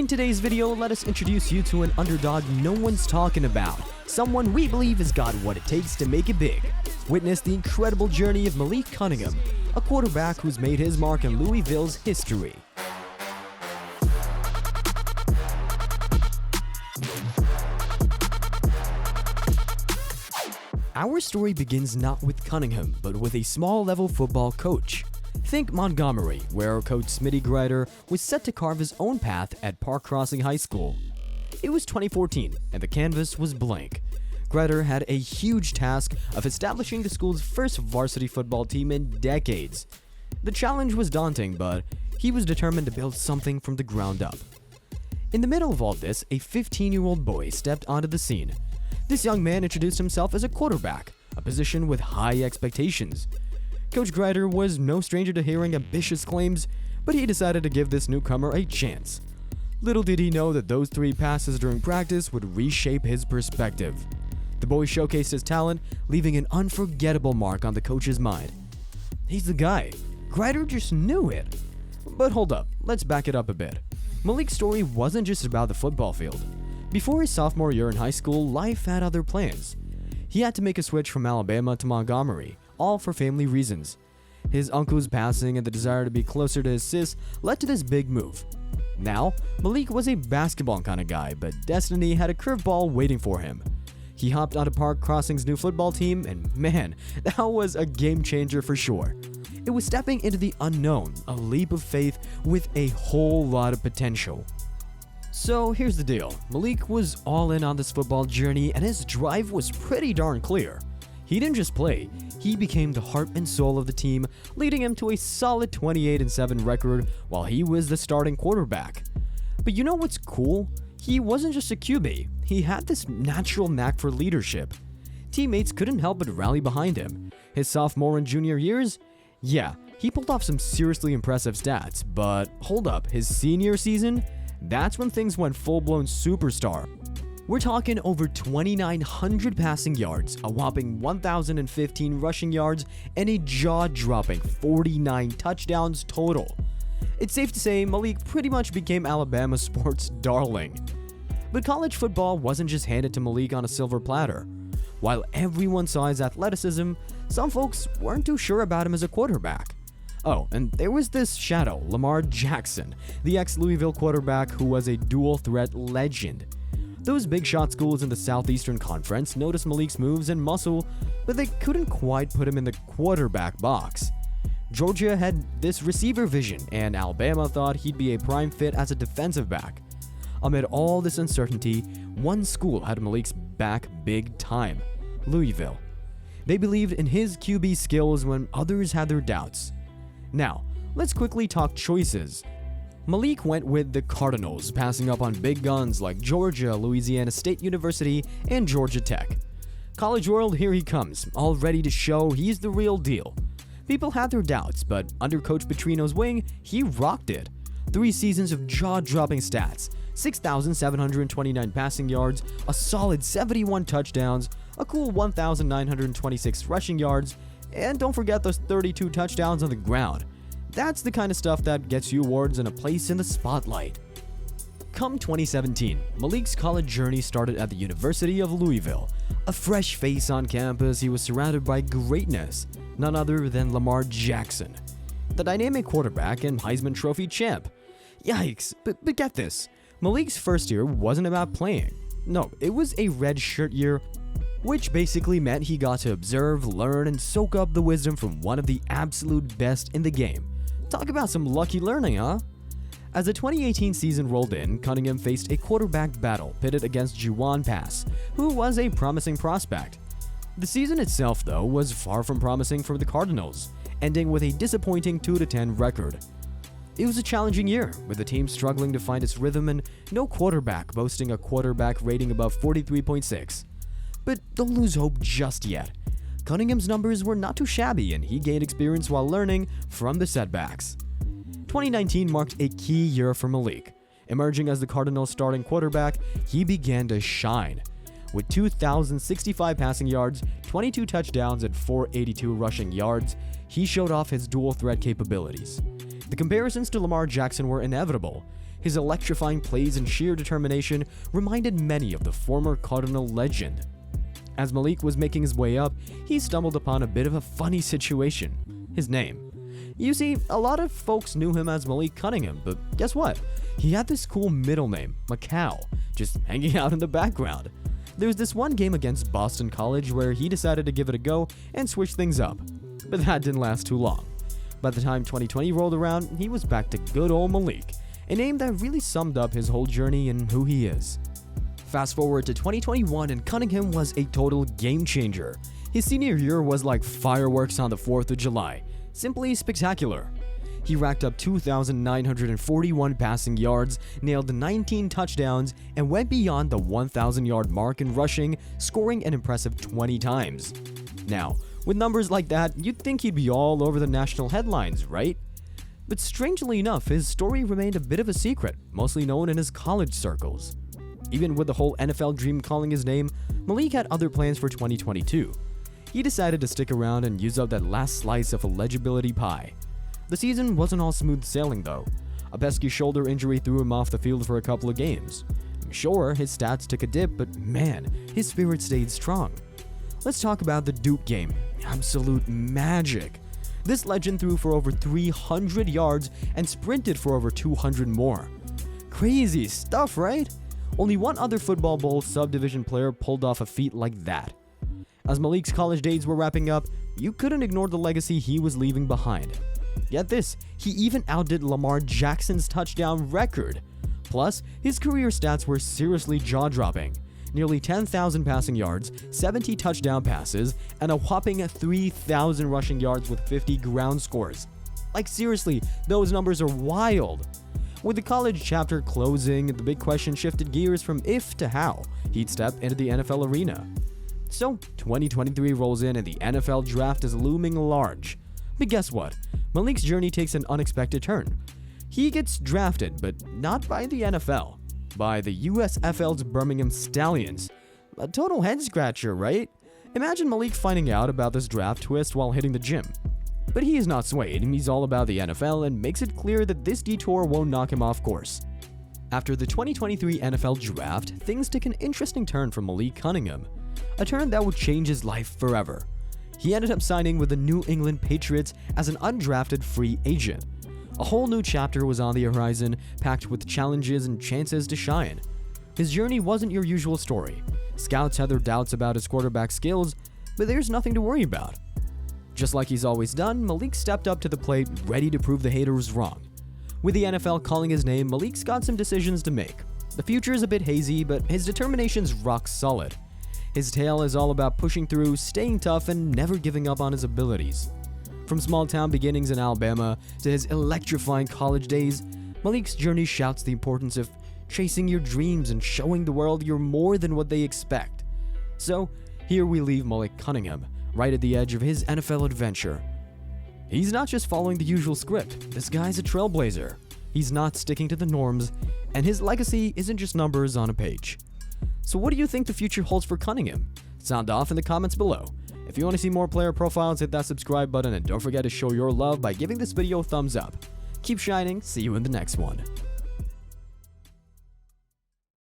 In today's video, let us introduce you to an underdog no one's talking about. Someone we believe has got what it takes to make it big. Witness the incredible journey of Malik Cunningham, a quarterback who's made his mark in Louisville's history. Our story begins not with Cunningham, but with a small-level football coach. Think Montgomery, where Coach 𝗝𝗢𝗓𝗢 was set to carve his own path at Park Crossing High School. It was 2014, and the canvas was blank. 𝗝𝗓𝗢 had a huge task of establishing the school's first varsity football team in decades. The challenge was daunting, but he was determined to build something from the ground up. In the middle of all this, a 15-year-old boy stepped onto the scene. This young man introduced himself as a quarterback, a position with high expectations. Coach 𝗝𝗓𝗢 was no stranger to hearing ambitious claims, but he decided to give this newcomer a chance. Little did he know that those 3 passes during practice would reshape his perspective. The boy showcased his talent, leaving an unforgettable mark on the coach's mind. He's the guy. 𝗝𝗓𝗢 just knew it. But hold up, let's back it up a bit. Malik's story wasn't just about the football field. Before his sophomore year in high school, life had other plans. He had to make a switch from Alabama to Montgomery, all for family reasons. His uncle's passing and the desire to be closer to his sis led to this big move. Now, Malik was a basketball kind of guy, but destiny had a curveball waiting for him. He hopped onto Park Crossing's new football team, and man, that was a game changer for sure. It was stepping into the unknown, a leap of faith with a whole lot of potential. So here's the deal, Malik was all in on this football journey and his drive was pretty darn clear. He didn't just play, he became the heart and soul of the team, leading him to a solid 28-7 record while he was the starting quarterback. But you know what's cool? He wasn't just a QB, he had this natural knack for leadership. Teammates couldn't help but rally behind him. His sophomore and junior years? Yeah, he pulled off some seriously impressive stats, but hold up, his senior season? That's when things went full-blown superstar. We're talking over 2,900 passing yards, a whopping 1,015 rushing yards, and a jaw-dropping 49 touchdowns total. It's safe to say Malik pretty much became Alabama's sports darling. But college football wasn't just handed to Malik on a silver platter. While everyone saw his athleticism, some folks weren't too sure about him as a quarterback. Oh, and there was this shadow, Lamar Jackson, the ex-Louisville quarterback who was a dual-threat legend. Those big shot schools in the Southeastern Conference noticed Malik's moves and muscle, but they couldn't quite put him in the quarterback box. Georgia had this receiver vision, and Alabama thought he'd be a prime fit as a defensive back. Amid all this uncertainty, one school had Malik's back big time, Louisville. They believed in his QB skills when others had their doubts. Now, let's quickly talk choices. Malik went with the Cardinals, passing up on big guns like Georgia, Louisiana State University, and Georgia Tech. College world, here he comes, all ready to show he's the real deal. People had their doubts, but under Coach Petrino's wing, he rocked it. 3 seasons of jaw-dropping stats, 6,729 passing yards, a solid 71 touchdowns, a cool 1,926 rushing yards, and don't forget those 32 touchdowns on the ground. That's the kind of stuff that gets you awards and a place in the spotlight. Come 2017, Malik's college journey started at the University of Louisville. A fresh face on campus, he was surrounded by greatness, none other than Lamar Jackson, the dynamic quarterback and Heisman Trophy champ. Yikes, but get this, Malik's first year wasn't about playing. No, it was a red shirt year, which basically meant he got to observe, learn, and soak up the wisdom from one of the absolute best in the game. Talk about some lucky learning, huh? As the 2018 season rolled in, Cunningham faced a quarterback battle pitted against 𝗔𝗕𝗢𝗡, who was a promising prospect. The season itself, though, was far from promising for the Cardinals, ending with a disappointing 2-10 record. It was a challenging year, with the team struggling to find its rhythm and no quarterback boasting a quarterback rating above 43.6. But don't lose hope just yet. Cunningham's numbers were not too shabby and he gained experience while learning from the setbacks. 2019 marked a key year for Malik. Emerging as the Cardinals' starting quarterback, he began to shine. With 2,065 passing yards, 22 touchdowns, and 482 rushing yards, he showed off his dual-threat capabilities. The comparisons to Lamar Jackson were inevitable. His electrifying plays and sheer determination reminded many of the former Cardinal legend. As Malik was making his way up, he stumbled upon a bit of a funny situation: his name. You see, a lot of folks knew him as Malik Cunningham, but guess what? He had this cool middle name, 𝗲𝗏𝗧, just hanging out in the background. There was this one game against Boston College where he decided to give it a go and switch things up, but that didn't last too long. By the time 2020 rolled around, he was back to good old Malik, a name that really summed up his whole journey and who he is. Fast forward to 2021 and Cunningham was a total game changer. His senior year was like fireworks on the 4th of July. Simply spectacular. He racked up 2,941 passing yards, nailed 19 touchdowns, and went beyond the 1,000-yard mark in rushing, scoring an impressive 20 times. Now, with numbers like that, you'd think he'd be all over the national headlines, right? But strangely enough, his story remained a bit of a secret, mostly known in his college circles. Even with the whole NFL dream calling his name, Malik had other plans for 2022. He decided to stick around and use up that last slice of eligibility pie. The season wasn't all smooth sailing though. A pesky shoulder injury threw him off the field for a couple of games. Sure, his stats took a dip, but man, his spirit stayed strong. Let's talk about the Duke game. Absolute magic. This legend threw for over 300 yards and sprinted for over 200 more. Crazy stuff, right? Only one other football bowl subdivision player pulled off a feat like that. As Malik's college days were wrapping up, you couldn't ignore the legacy he was leaving behind. Get this, he even outdid Lamar Jackson's touchdown record. Plus, his career stats were seriously jaw-dropping. Nearly 10,000 passing yards, 70 touchdown passes, and a whopping 3,000 rushing yards with 50 ground scores. Like seriously, those numbers are wild. With the college chapter closing, the big question shifted gears from if to how he'd step into the NFL arena. So, 2023 rolls in and the NFL draft is looming large. But guess what? Malik's journey takes an unexpected turn. He gets drafted, but not by the NFL, by the USFL's Birmingham Stallions. A total head-scratcher, right? Imagine Malik finding out about this draft twist while hitting the gym. But he is not swayed, and he's all about the NFL and makes it clear that this detour won't knock him off course. After the 2023 NFL draft, things took an interesting turn for Malik Cunningham. A turn that would change his life forever. He ended up signing with the New England Patriots as an undrafted free agent. A whole new chapter was on the horizon, packed with challenges and chances to shine. His journey wasn't your usual story. Scouts had their doubts about his quarterback skills, but there's nothing to worry about. Just like he's always done, Malik stepped up to the plate, ready to prove the haters wrong. With the NFL calling his name, Malik's got some decisions to make. The future is a bit hazy, but his determination's rock solid. His tale is all about pushing through, staying tough, and never giving up on his abilities. From small-town beginnings in Alabama to his electrifying college days, Malik's journey shouts the importance of chasing your dreams and showing the world you're more than what they expect. So, here we leave Malik Cunningham, right at the edge of his NFL adventure. He's not just following the usual script, this guy's a trailblazer. He's not sticking to the norms, and his legacy isn't just numbers on a page. So what do you think the future holds for Cunningham? Sound off in the comments below. If you want to see more player profiles, hit that subscribe button and don't forget to show your love by giving this video a thumbs up. Keep shining, see you in the next one.